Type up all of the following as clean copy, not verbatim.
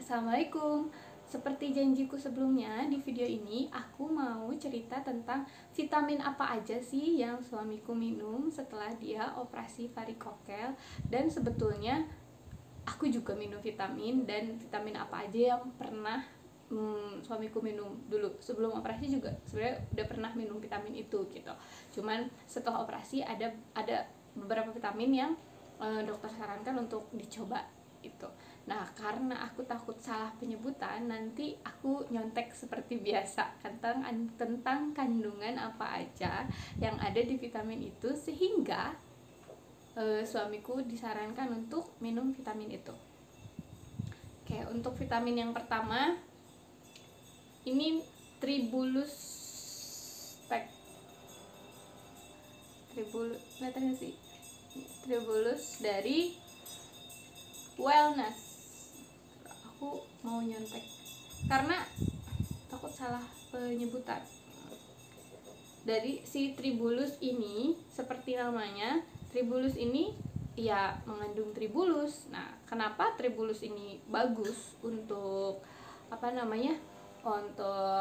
Assalamualaikum. Seperti janjiku sebelumnya, di video ini aku mau cerita tentang vitamin apa aja sih yang suamiku minum setelah dia operasi varikokel. Dan sebetulnya aku juga minum vitamin, dan vitamin apa aja yang pernah suamiku minum dulu. Sebelum operasi juga sebenarnya udah pernah minum vitamin itu gitu. Cuman setelah operasi ada beberapa vitamin yang dokter sarankan untuk dicoba itu. Nah, karena aku takut salah penyebutan, nanti aku nyontek seperti biasa tentang kandungan apa aja yang ada di vitamin itu, sehingga suamiku disarankan untuk minum vitamin itu. Oke, untuk vitamin yang pertama ini Tribulus Spec. Tribulus dari Wellness. Aku mau nyontek karena takut salah penyebutan. Dari si Tribulus ini, seperti namanya, Tribulus ini ya mengandung tribulus. Nah, kenapa tribulus ini bagus untuk untuk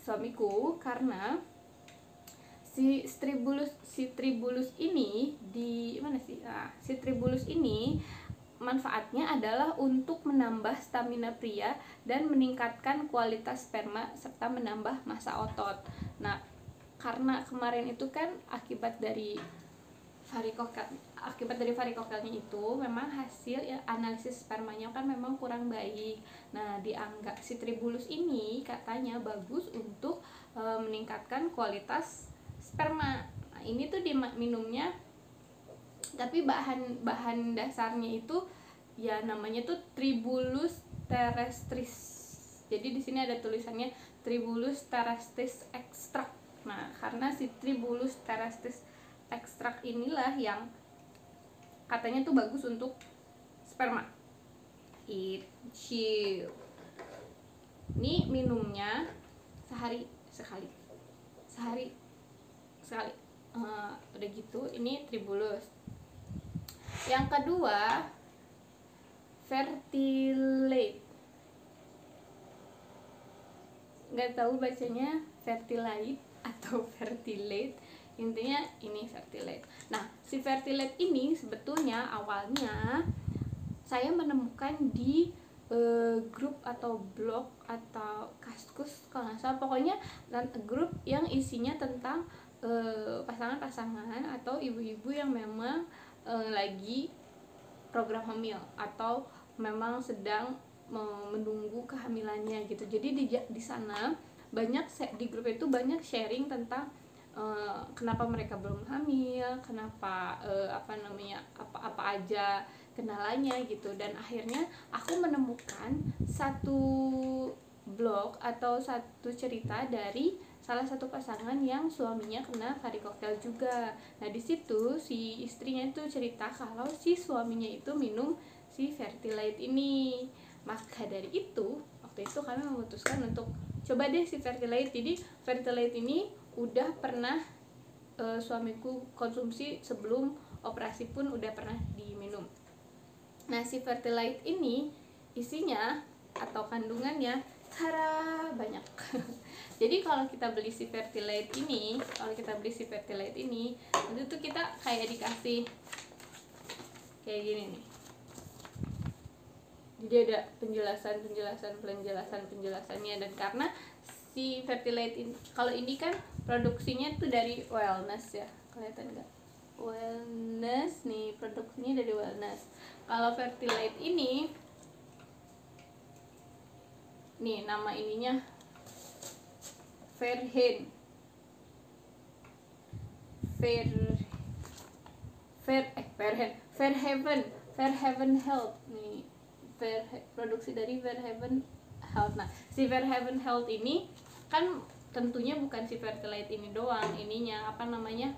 suamiku? Karena si tribulus ini di mana sih? Nah, si tribulus ini manfaatnya adalah untuk menambah stamina pria dan meningkatkan kualitas sperma serta menambah massa otot. Nah, karena kemarin itu kan akibat dari varikokelnya itu memang hasil ya, analisis spermanya kan memang kurang baik. Nah, dianggap si tribulus ini katanya bagus untuk meningkatkan kualitas sperma. Nah, ini tuh minumnya, tapi bahan dasarnya itu ya namanya tuh Tribulus terrestris. Jadi di sini ada tulisannya Tribulus terrestris extract. Nah, karena si Tribulus terrestris extract inilah yang katanya tuh bagus untuk sperma. Ini minumnya sehari sekali. Udah gitu, ini Tribulus. Yang kedua, Fertilate. Nggak tahu bacanya Fertilite atau Fertilate, intinya ini Fertilate. Nah, si Fertilate ini sebetulnya awalnya saya menemukan di grup atau blog atau Kaskus kalau nggak salah, pokoknya grup yang isinya tentang pasangan-pasangan atau ibu-ibu yang memang lagi program hamil atau memang sedang menunggu kehamilannya gitu. Jadi di sana di grup itu banyak sharing tentang kenapa mereka belum hamil, kenapa apa aja kendalanya gitu. Dan akhirnya aku menemukan satu blog atau satu cerita dari salah satu pasangan yang suaminya kena varikokel juga. Nah, di situ si istrinya itu cerita kalau si suaminya itu minum si Fertilite ini. Maka dari itu, waktu itu kami memutuskan untuk coba deh si Fertilite. Jadi Fertilite ini udah pernah suamiku konsumsi sebelum operasi pun udah pernah diminum. Nah, si Fertilite ini isinya atau kandungannya banyak. Jadi kalau kita beli si Fertilite ini, itu tuh kita kayak dikasih kayak gini nih. Jadi ada penjelasannya. Dan karena si Fertilite ini, kalau ini kan produksinya tuh dari Wellness ya, kelihatan nggak? Wellness nih, produksinya dari Wellness. Kalau Fertilite ini nih, nama ininya Fairhaven Health nih, produksi dari Fairhaven Health. Nah, si Fairhaven Health ini kan tentunya bukan si Fertilite ini doang, ininya pokoknya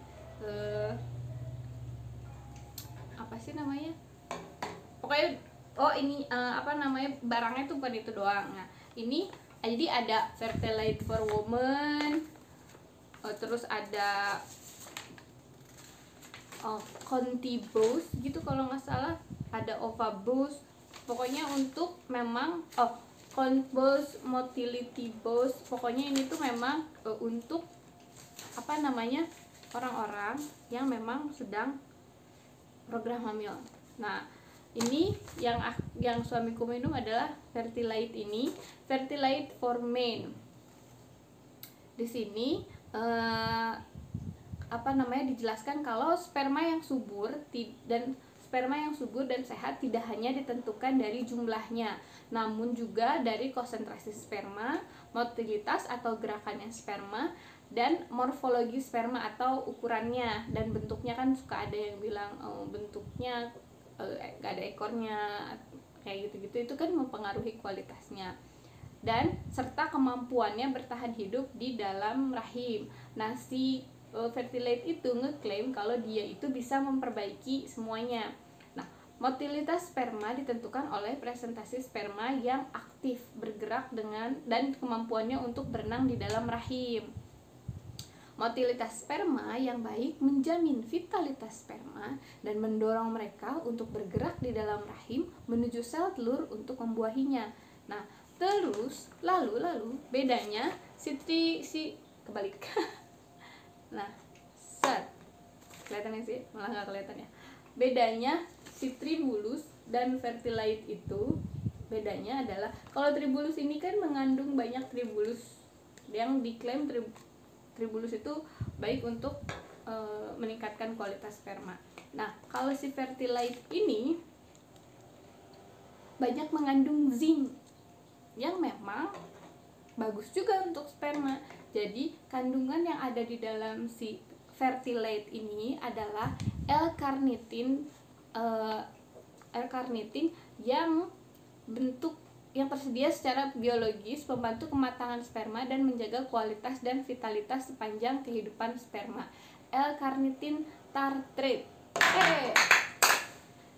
barangnya tuh bukan itu doang. Nah, ini jadi ada Fertilite for Women, terus ada Conti Boost gitu kalau nggak salah, ada Ova Boost, pokoknya untuk memang count boss, motility boss, pokoknya ini tuh memang untuk orang-orang yang memang sedang program hamil. Nah, ini yang suamiku minum adalah Fertilite ini, Fertilite for Men. Di sini dijelaskan kalau sperma yang subur dan sehat tidak hanya ditentukan dari jumlahnya, namun juga dari konsentrasi sperma, motilitas atau gerakannya sperma, dan morfologi sperma atau ukurannya dan bentuknya. Kan suka ada yang bilang bentuknya gak ada ekornya kayak gitu-gitu, itu kan mempengaruhi kualitasnya, dan serta kemampuannya bertahan hidup di dalam rahim. Nah, si Fertilite itu ngeklaim kalau dia itu bisa memperbaiki semuanya. Nah, motilitas sperma ditentukan oleh presentasi sperma yang aktif bergerak dan kemampuannya untuk berenang di dalam rahim. Motilitas sperma yang baik menjamin vitalitas sperma dan mendorong mereka untuk bergerak di dalam rahim menuju sel telur untuk membuahinya. Nah, terus lalu bedanya kebalik. Nah, kelihatan sih, malah nggak kelihatan ya. Bedanya si Tribulus dan Fertilite itu, bedanya adalah kalau Tribulus ini kan mengandung banyak tribulus, yang diklaim Tribulus itu baik untuk meningkatkan kualitas sperma. Nah, kalau si Fertilite ini banyak mengandung zinc yang memang bagus juga untuk sperma. Jadi kandungan yang ada di dalam si Fertilite ini adalah L-carnitin yang tersedia secara biologis, membantu kematangan sperma dan menjaga kualitas dan vitalitas sepanjang kehidupan sperma. L-carnitin tartrate.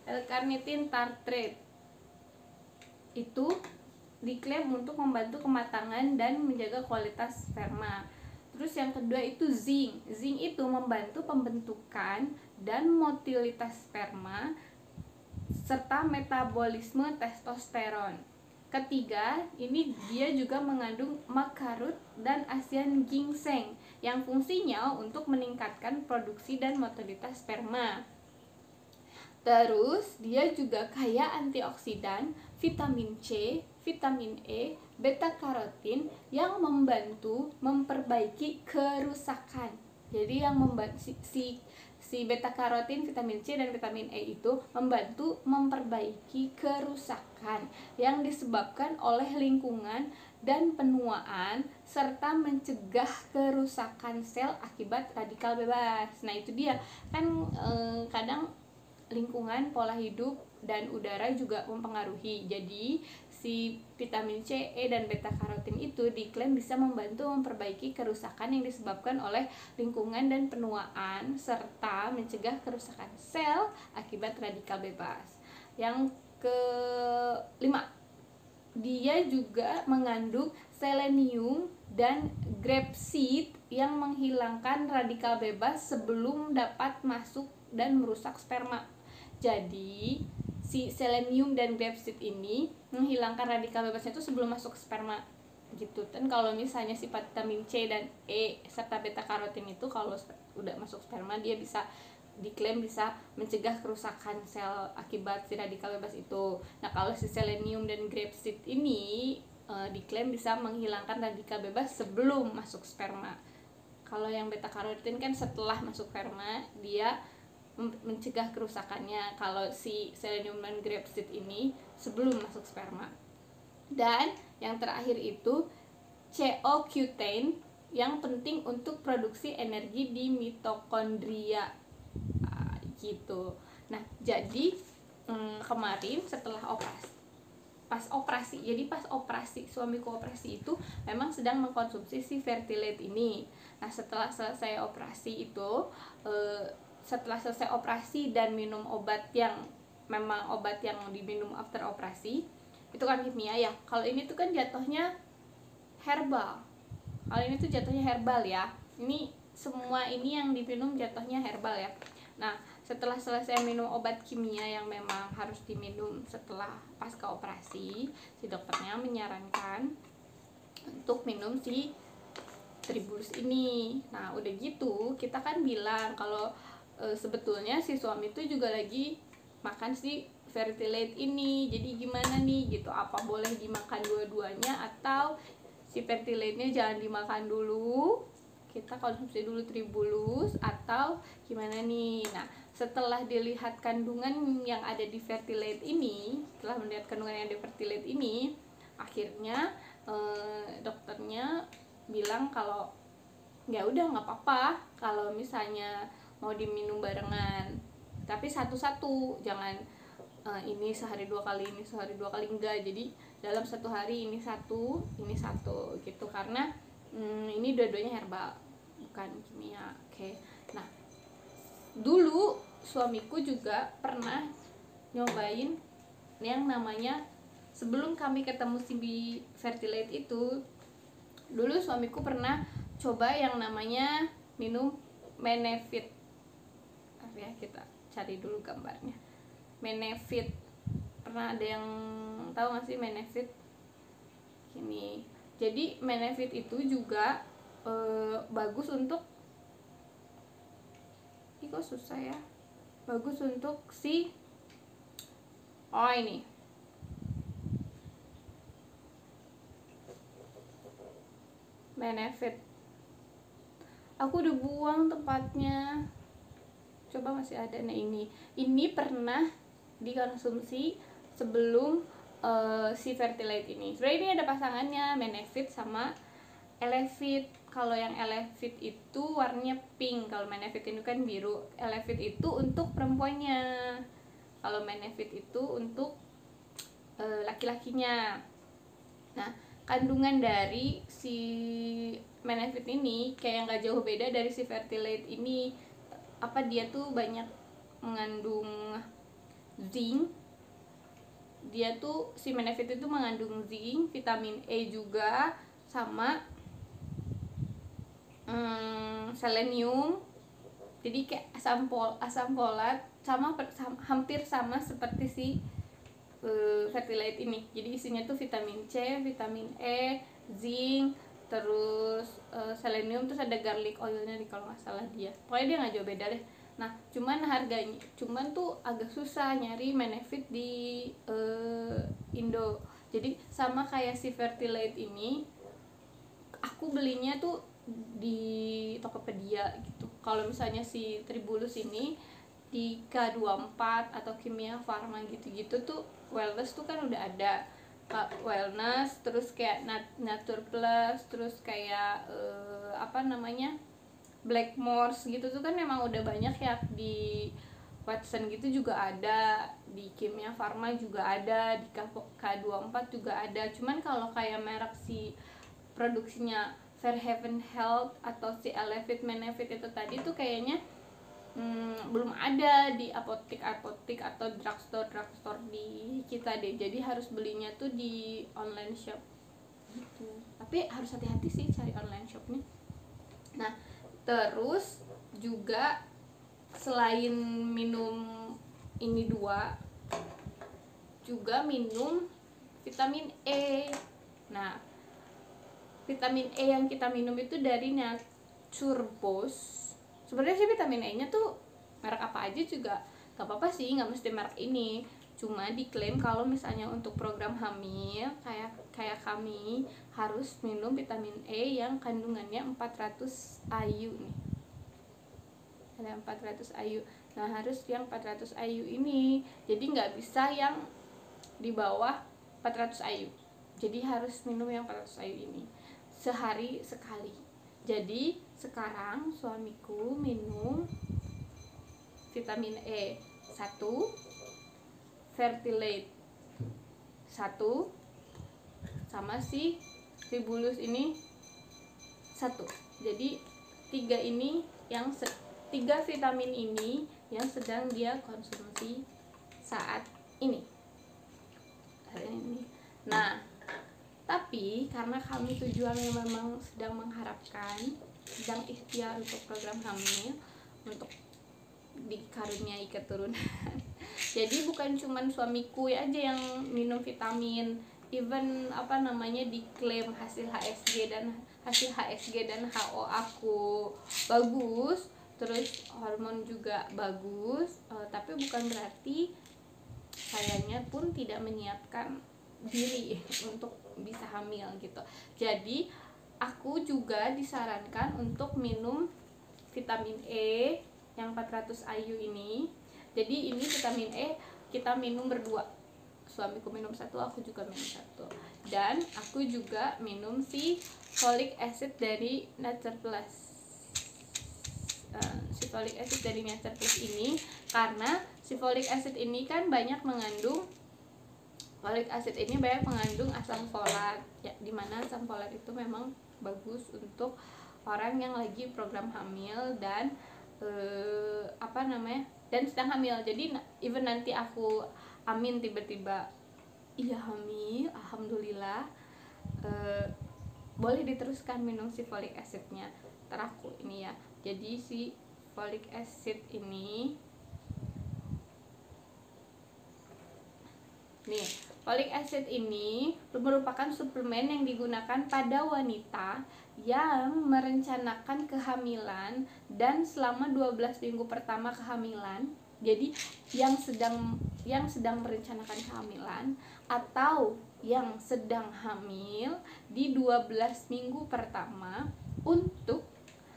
L-carnitin tartrate itu diklaim untuk membantu kematangan dan menjaga kualitas sperma. Terus yang kedua itu zinc. Zinc itu membantu pembentukan dan motilitas sperma serta metabolisme testosteron. Ketiga, ini dia juga mengandung makarut dan asian ginseng yang fungsinya untuk meningkatkan produksi dan motilitas sperma. Terus dia juga kaya antioksidan, vitamin C, vitamin E, beta karotin yang membantu memperbaiki kerusakan. Jadi yang membantu si beta karotin, vitamin C dan vitamin E itu membantu memperbaiki kerusakan yang disebabkan oleh lingkungan dan penuaan serta mencegah kerusakan sel akibat radikal bebas. Nah, itu dia kan kadang lingkungan, pola hidup, dan udara juga mempengaruhi. Jadi si vitamin C, E, dan beta karotin itu diklaim bisa membantu memperbaiki kerusakan yang disebabkan oleh lingkungan dan penuaan serta mencegah kerusakan sel akibat radikal bebas. Yang kelima, dia juga mengandung selenium dan grapeseed yang menghilangkan radikal bebas sebelum dapat masuk dan merusak sperma. Jadi si selenium dan grapeseed ini menghilangkan radikal bebasnya itu sebelum masuk ke sperma gitu. Dan kalau misalnya si vitamin C dan E serta beta karotin itu kalau udah masuk sperma, dia bisa diklaim bisa mencegah kerusakan sel akibat si radikal bebas itu. Nah, kalau si selenium dan grapeseed ini diklaim bisa menghilangkan radikal bebas sebelum masuk sperma. Kalau yang beta karotin kan setelah masuk sperma dia mencegah kerusakannya. Kalau si selenium dan grapeseed ini sebelum masuk sperma. Dan yang terakhir itu CoQ10 yang penting untuk produksi energi di mitokondria gitu. Nah, jadi kemarin setelah pas operasi suamiku operasi itu memang sedang mengkonsumsi si Fertilite ini. Nah, setelah selesai operasi itu setelah selesai operasi dan minum obat yang memang obat yang diminum after operasi itu kan kimia ya. Kalau ini tuh kan jatuhnya herbal. Kalau ini tuh jatuhnya herbal ya. Ini semua ini yang diminum jatuhnya herbal ya. Nah, setelah selesai minum obat kimia yang memang harus diminum setelah pasca operasi, si dokternya menyarankan untuk minum si Tribulus ini. Nah udah gitu kita kan bilang kalau sebetulnya si suami itu juga lagi makan si Fertilate ini, jadi gimana nih gitu, apa boleh dimakan dua-duanya atau si Fertilate-nya jangan dimakan dulu, kita konsumsi dulu Tribulus atau gimana nih. Nah setelah dilihat kandungan yang ada di Fertilate ini, setelah melihat kandungan yang ada di Fertilate ini, akhirnya dokternya bilang kalau ya udah nggak apa-apa kalau misalnya mau diminum barengan, tapi satu-satu, jangan ini sehari 2 kali, ini sehari 2 kali, enggak. Jadi dalam satu hari ini satu gitu, karena ini dua-duanya herbal bukan kimia. Oke. Nah dulu suamiku juga pernah nyobain yang namanya, sebelum kami ketemu si Fertilate itu, dulu suamiku pernah coba yang namanya minum Menefit. Ya kita cari dulu gambarnya. Menefit, pernah ada yang tahu nggak sih Menefit? Ini jadi Menefit itu juga bagus untuk, ini kok susah ya, bagus untuk si ini Menefit. Aku udah buang tempatnya, coba masih ada. Nah ini pernah dikonsumsi sebelum si Fertilate ini. Sebenarnya ini ada pasangannya, Menefit sama Elevit. Kalau yang Elevit itu warnanya pink, kalau Menefit ini kan biru. Elevit itu untuk perempuannya, kalau Menefit itu untuk laki-lakinya. Nah kandungan dari si Menefit ini kayak nggak jauh beda dari si Fertilate ini. Apa, dia tuh banyak mengandung zinc. Dia tuh si Menefit itu mengandung zinc, vitamin E juga, sama selenium. Jadi kayak asam folat sama hampir sama seperti si Fertilate ini. Jadi isinya tuh vitamin C, vitamin E, zinc, terus selenium, terus ada garlic oilnya nih kalau nggak salah dia. Pokoknya dia nggak jauh beda deh. Nah cuman harganya, cuman tuh agak susah nyari Menefit di Indo. Jadi sama kayak si Fertilate ini, aku belinya tuh di Tokopedia gitu. Kalau misalnya si Tribulus ini di K24 atau Kimia Farma gitu-gitu tuh, Wellness tuh kan udah ada Wellness, terus kayak Nature Plus, terus kayak Blackmores gitu tuh kan memang udah banyak ya. Di Watson gitu juga ada, di Kimia Farma juga ada, di K24 juga ada. Cuman kalau kayak merek si produksinya Fairhaven Health atau si Elevit Menefit itu tadi tuh kayaknya belum ada di apotek atau drugstore di kita deh. Jadi harus belinya tuh di online shop gitu. Tapi harus hati-hati sih cari online shopnya. Nah terus juga selain minum ini dua, juga minum vitamin E. Nah vitamin E yang kita minum itu dari Nature Boss. Sebenarnya sih vitamin E nya tuh merek apa aja juga gak apa-apa sih, nggak mesti merek ini. Cuma diklaim kalau misalnya untuk program hamil kayak kami harus minum vitamin E yang kandungannya 400 IU nih. Ada 400 IU. Nah harus yang 400 IU ini. Jadi nggak bisa yang di bawah 400 IU. Jadi harus minum yang 400 IU ini sehari sekali. Jadi sekarang suamiku minum vitamin E 1, Fertilate 1, sama si Tribulus ini 1. Jadi 3 vitamin ini yang sedang dia konsumsi saat ini. Nah tapi karena kami tujuannya memang sedang mengharapkan, sedang ikhtiar untuk program hamil, untuk dikaruniai keturunan. Jadi bukan cuman suamiku aja yang minum vitamin, even diklaim hasil HSG dan HO aku bagus, terus hormon juga bagus, tapi bukan berarti sayanya pun tidak menyiapkan diri untuk bisa hamil gitu. Jadi aku juga disarankan untuk minum vitamin E yang 400 IU ini. Jadi ini vitamin E kita minum berdua, suamiku minum satu, aku juga minum satu. Dan aku juga minum si folic acid dari Nature Plus. Si folic acid dari Nature Plus ini, karena si folic acid ini kan banyak mengandung asam folat ya, dimana asam folat itu memang bagus untuk orang yang lagi program hamil dan dan sedang hamil. Jadi even nanti aku amin tiba-tiba iya hamil, alhamdulillah, boleh diteruskan minum si folic acidnya. Teraku ini ya, jadi si folic acid ini nih, folic acid ini merupakan suplemen yang digunakan pada wanita yang merencanakan kehamilan dan selama 12 minggu pertama kehamilan. Jadi yang sedang merencanakan kehamilan atau yang sedang hamil di 12 minggu pertama, untuk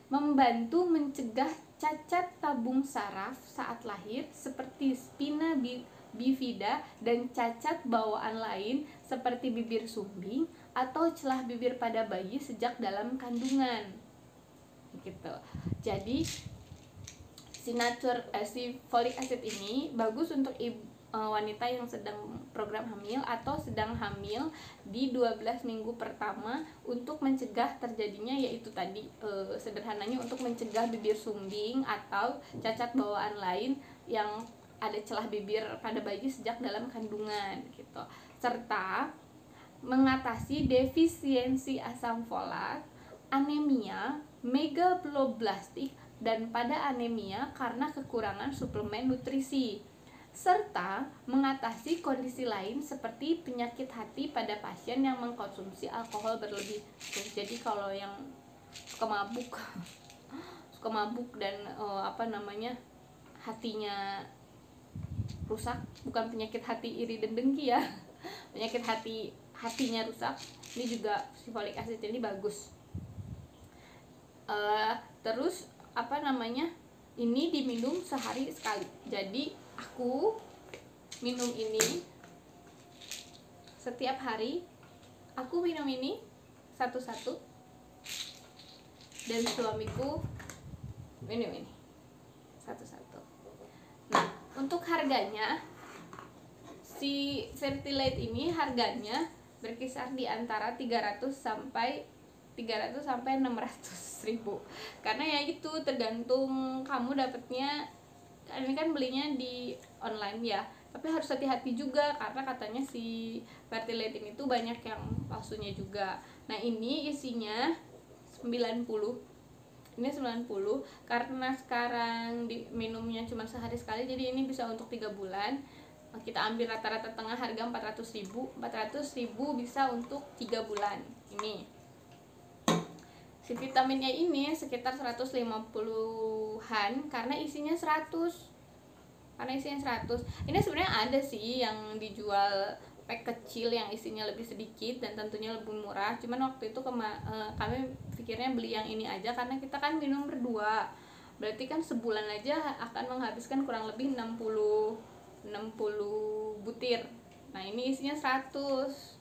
membantu mencegah cacat tabung saraf saat lahir seperti spina bifida dan cacat bawaan lain seperti bibir sumbing atau celah bibir pada bayi sejak dalam kandungan gitu. Jadi si folic acid ini bagus untuk wanita yang sedang program hamil atau sedang hamil di 12 minggu pertama untuk mencegah terjadinya, yaitu tadi sederhananya untuk mencegah bibir sumbing atau cacat bawaan lain yang ada celah bibir pada bayi sejak dalam kandungan gitu, serta mengatasi defisiensi asam folat, anemia, megaloblastik, dan pada anemia karena kekurangan suplemen nutrisi, serta mengatasi kondisi lain seperti penyakit hati pada pasien yang mengkonsumsi alkohol berlebih. Jadi kalau yang suka mabuk dan hatinya rusak, bukan penyakit hati iri dan dengki ya, penyakit hatinya rusak, ini juga si folic acid ini bagus. Terus ini diminum sehari sekali. Jadi aku minum ini setiap hari, aku minum ini satu-satu, dan suamiku minum ini satu-satu. Nah, untuk harganya, si Fertilite ini harganya berkisar di antara 300 sampai 600 ribu, karena ya itu tergantung kamu dapatnya. Ini kan belinya di online ya, tapi harus hati-hati juga karena katanya si Fertilite ini tuh banyak yang palsunya juga. Nah, ini isinya 90, ini 90, karena sekarang minumnya cuma sehari sekali, jadi ini bisa untuk 3 bulan. Kita ambil rata-rata tengah harga 400 ribu bisa untuk 3 bulan. Ini si vitaminnya ini sekitar 150-an karena isinya 100. Ini sebenarnya ada sih yang dijual pack kecil yang isinya lebih sedikit dan tentunya lebih murah. Cuman waktu itu kami pikirnya beli yang ini aja karena kita kan minum berdua. Berarti kan sebulan aja akan menghabiskan kurang lebih 60 butir. Nah, ini isinya 100.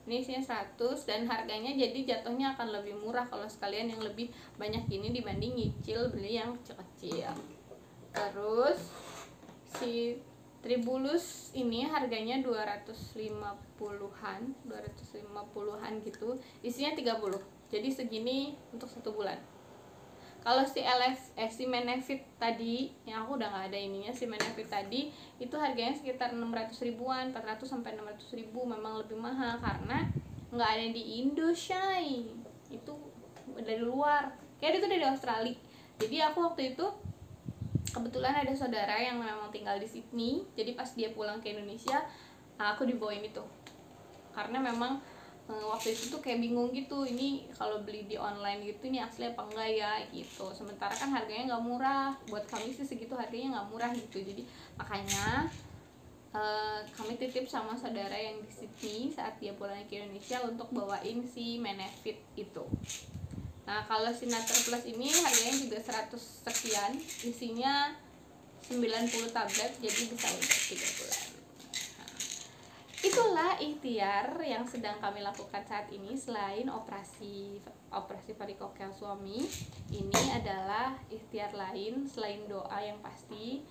Ini isinya 100 dan harganya jadi jatuhnya akan lebih murah kalau sekalian yang lebih banyak ini dibanding nyicil beli yang kecil-kecil. Terus si Tribulus ini harganya 250-an gitu. Isinya 30. Jadi segini untuk 1 bulan. Kalau si Menefit tadi yang aku udah nggak ada ininya, si Menefit tadi itu harganya sekitar 600 ribuan, 400 sampai 600 ribu, memang lebih mahal karena nggak ada di Indo, Shay. Itu dari luar, kayak itu dari Australia. Jadi aku waktu itu kebetulan ada saudara yang memang tinggal di Sydney, jadi pas dia pulang ke Indonesia aku dibawain itu. Karena memang waktu itu tuh kayak bingung gitu, ini kalau beli di online gitu ini asli apa enggak ya gitu. Sementara kan harganya nggak murah, buat kami sih segitu harganya nggak murah gitu. Jadi makanya kami titip sama saudara yang di Sydney saat dia pulang ke Indonesia untuk bawain si Menefit itu. Nah kalau si Nature Plus ini harganya juga 100 sekian, isinya 90 tablet, jadi bisa untuk 3 bulan. Nah, itulah ikhtiar yang sedang kami lakukan saat ini. Selain operasi varikokel suami, ini adalah ikhtiar lain selain doa yang pasti.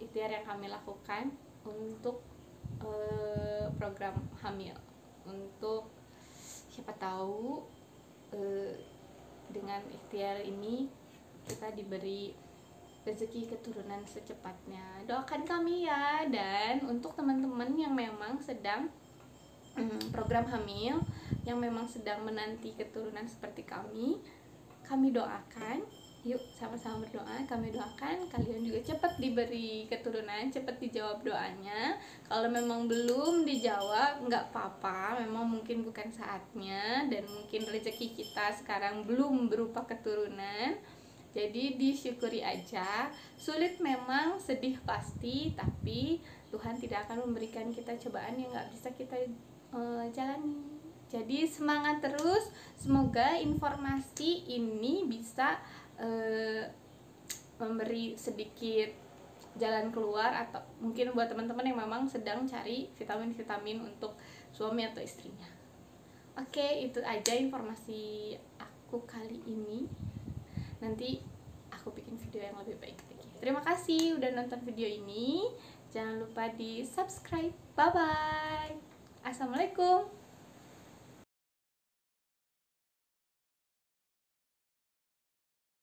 Ikhtiar yang kami lakukan untuk program hamil, untuk siapa tahu dengan ikhtiar ini kita diberi rezeki keturunan secepatnya. Doakan kami ya. Dan untuk teman-teman yang memang sedang program hamil, yang memang sedang menanti keturunan seperti kami doakan. Yuk sama-sama berdoa. Kami doakan kalian juga cepat diberi keturunan, cepat dijawab doanya. Kalau memang belum dijawab nggak apa-apa, memang mungkin bukan saatnya, dan mungkin rezeki kita sekarang belum berupa keturunan. Jadi disyukuri aja. Sulit memang, sedih pasti, tapi Tuhan tidak akan memberikan kita cobaan yang nggak bisa kita jalani. Jadi semangat terus. Semoga informasi ini bisa memberi sedikit jalan keluar, atau mungkin buat teman-teman yang memang sedang cari vitamin-vitamin untuk suami atau istrinya. Oke, itu aja informasi aku kali ini. Nanti aku bikin video yang lebih baik lagi. Terima kasih udah nonton video ini. Jangan lupa di subscribe. Bye bye. Assalamualaikum.